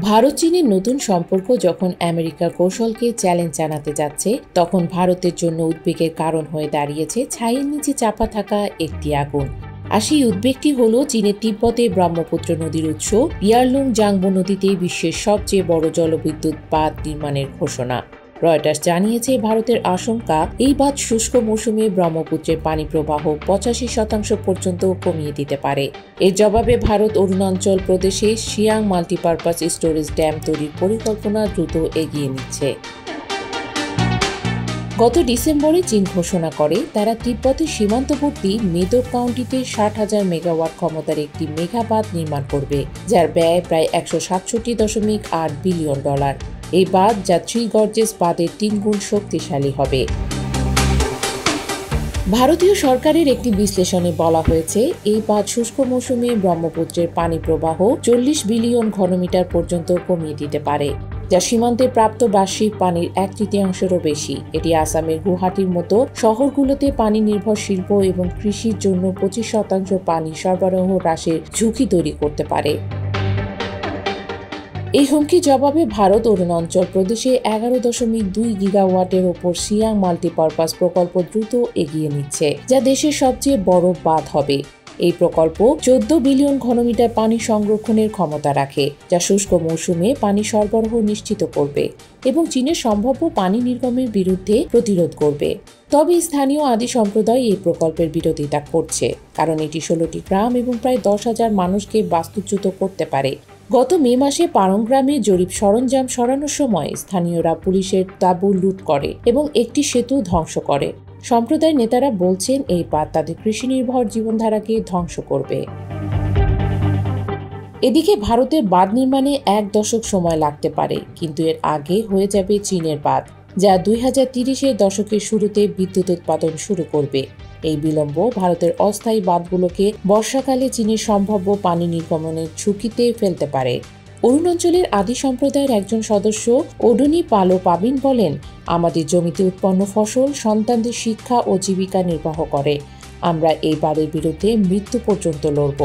ভারত চীনের নতুন সম্পর্ক যখন আমেরিকার কৌশলকে চ্যালেঞ্জ জানাতে যাচ্ছে, তখন ভারতের জন্য উদ্বেগের কারণ হয়ে দাঁড়িয়েছে ছাইয়ের নিচে চাপা থাকা একটি আগুন। আর সেই উদ্বেগটি হল চীনের তিব্বতে ব্রহ্মপুত্র নদীর উৎস ইয়ারলুং জাংবো নদীতে বিশ্বের সবচেয়ে বড় জলবিদ্যুৎ বাঁধ নির্মাণের ঘোষণা। রয়টার্স জানিয়েছে, ভারতের আশঙ্কা এই বাঁধ শুষ্ক মৌসুমে ব্রহ্মপুত্রের পানি প্রবাহ 85% পর্যন্ত কমিয়ে দিতে পারে। এর জবাবে ভারত অরুণাচল প্রদেশে সিয়াং মাল্টিপারপাস স্টোরেজ ড্যাম তৈরির পরিকল্পনা দ্রুত এগিয়ে নিচ্ছে। গত ডিসেম্বরে চীন ঘোষণা করে তারা তিব্বতের সীমান্তবর্তী মেদক কাউন্টিতে 60,000 মেগাওয়াট ক্ষমতার একটি মেগা বাঁধ নির্মাণ করবে, যার ব্যয় প্রায় $167.8 বিলিয়ন। এই বাঁধ যা থ্রি গর্জেস বাঁধের 3 গুণ শক্তিশালী হবে। ভারতীয় সরকারের একটি বিশ্লেষণে বলা হয়েছে, এই বাঁধ শুষ্ক মৌসুমে ব্রহ্মপুত্রের পানি প্রবাহ 40 বিলিয়ন ঘনমিটার পর্যন্ত কমিয়ে দিতে পারে, যা সীমান্তে প্রাপ্ত বার্ষিক পানির 1/3-এরও বেশি। এটি আসামের গুয়াহাটির মতো শহরগুলোতে পানি নির্ভর শিল্প এবং কৃষির জন্য 25% পানি সরবরাহ হ্রাসের ঝুঁকি তৈরি করতে পারে। এই হুমকি জবাবে ভারত অরুণাচল প্রদেশে 11.2 গিগাওয়াটের ওপর সিয়াং মাল্টিপারপাস প্রকল্প দ্রুত এগিয়ে নিচ্ছে, যা দেশের সবচেয়ে বড় বাঁধ হবে। এই প্রকল্প 14 বিলিয়ন ঘনমিটার পানি সংরক্ষণের ক্ষমতা রাখে, যা শুষ্ক মৌসুমে পানি সরবরাহ নিশ্চিত করবে এবং চীনের সম্ভাব্য পানি নির্গমের বিরুদ্ধে প্রতিরোধ করবে। তবে স্থানীয় আদি সম্প্রদায় এই প্রকল্পের বিরোধিতা করছে, কারণ এটি 16টি গ্রাম এবং প্রায় 10,000 মানুষকে বাস্তুচ্যুত করতে পারে। গত মে মাসে পারং গ্রামে জরিপ সরঞ্জাম সরানোর সময় স্থানীয়রা পুলিশের তাঁবু লুট করে এবং একটি সেতু ধ্বংস করে। সম্প্রদায় নেতারা বলছেন, এই বাঁধ তাদের কৃষি নির্ভর জীবনধারাকে ধ্বংস করবে। এদিকে ভারতের বাঁধ নির্মাণে 1 দশক সময় লাগতে পারে, কিন্তু এর আগে হয়ে যাবে চীনের বাঁধ, যা 2030-এর দশকের শুরুতে বিদ্যুৎ উৎপাদন শুরু করবে। এই বিলম্ব ভারতের অস্থায়ী বাঁধগুলোকে বর্ষাকালে চীনের সম্ভাব্য পানি নির্গমনের ঝুঁকিতে ফেলতে পারে। অরুণাচলের আদি সম্প্রদায়ের একজন সদস্য ওডনি পালো পাবিন বলেন, আমাদের জমিতে উৎপন্ন ফসল সন্তানদের শিক্ষা ও জীবিকা নির্বাহ করে। আমরা এই বাঁধের বিরুদ্ধে মৃত্যু পর্যন্ত লড়ব।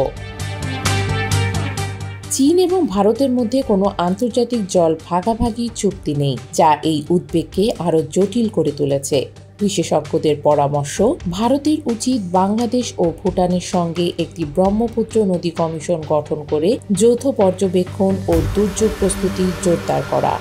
চীন এবং ভারতের মধ্যে কোনো আন্তর্জাতিক জল ভাগাভাগি চুক্তি নেই, যা এই উদ্বেগকে আরও জটিল করে তুলেছে। বিশেষজ্ঞদের পরামর্শ, ভারতের উচিত বাংলাদেশ ও ভুটানের সঙ্গে একটি ব্রহ্মপুত্র নদী কমিশন গঠন করে যৌথ পর্যবেক্ষণ ও দুর্যোগ প্রস্তুতি জোরদার করা।